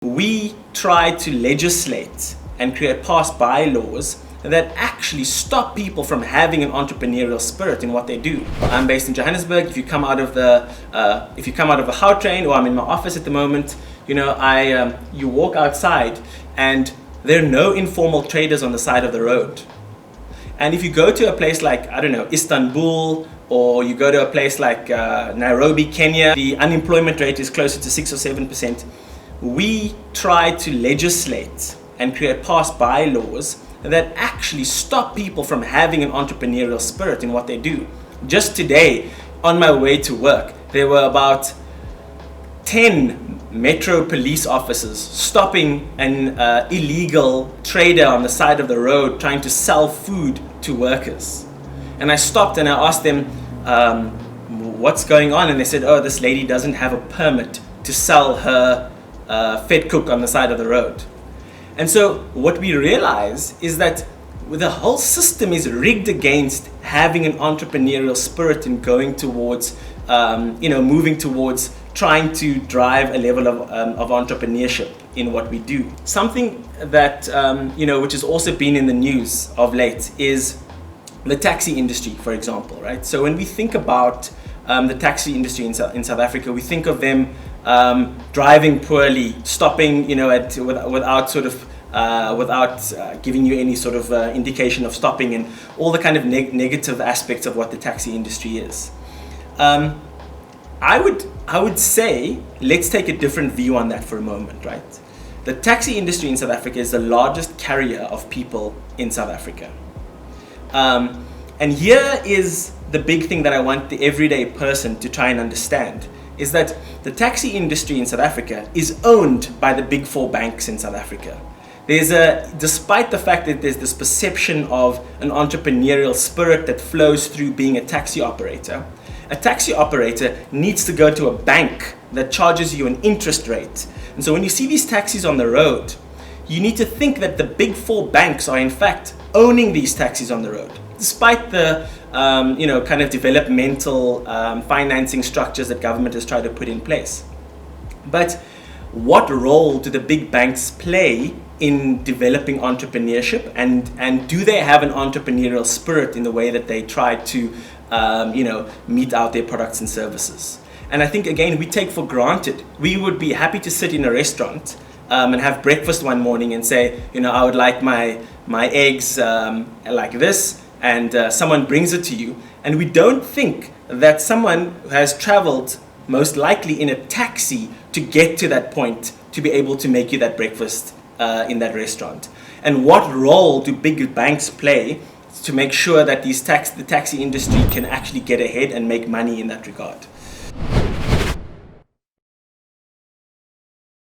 We try to legislate and pass bylaws that actually stop people from having an entrepreneurial spirit in what they do. I'm based in Johannesburg. If you come out of a Gautrain, or I'm in my office at the moment, you walk outside and there are no informal traders on the side of the road. And if you go to a place like, Istanbul, or you go to a place like Nairobi, Kenya, the unemployment rate is closer to 6 or 7%. We try to legislate and pass bylaws that actually stop people from having an entrepreneurial spirit in what they do. Just today, on my way to work, there were about 10 metro police officers stopping an illegal trader on the side of the road trying to sell food to workers. And I stopped and I asked them, what's going on? And they said, oh, this lady doesn't have a permit to sell her fed cook on the side of the road. And so what we realize is that the whole system is rigged against having an entrepreneurial spirit and going towards, moving towards trying to drive a level of entrepreneurship in what we do. Something that, which has also been in the news of late is the taxi industry, for example, right? So when we think about the taxi industry in South Africa, we think of them driving poorly, stopping, without giving you any sort of indication of stopping, and all the kind of negative aspects of what the taxi industry is. I would say let's take a different view on that for a moment, right? The taxi industry in South Africa is the largest carrier of people in South Africa. And here is the big thing that I want the everyday person to try and understand, is that the taxi industry in South Africa is owned by the big four banks in South Africa. Despite the fact that there's this perception of an entrepreneurial spirit that flows through being a taxi operator needs to go to a bank that charges you an interest rate. And so when you see these taxis on the road, you need to think that the big four banks are in fact owning these taxis on the road, despite the kind of developmental financing structures that government has tried to put in place. But what role do the big banks play in developing entrepreneurship, and do they have an entrepreneurial spirit in the way that they try to mete out their products and services? And I think, again, we take for granted. We would be happy to sit in a restaurant and have breakfast one morning and say, I would like my eggs like this, and someone brings it to you. And we don't think that someone has traveled, most likely in a taxi, to get to that point to be able to make you that breakfast in that restaurant. And what role do big banks play to make sure that the taxi industry can actually get ahead and make money in that regard?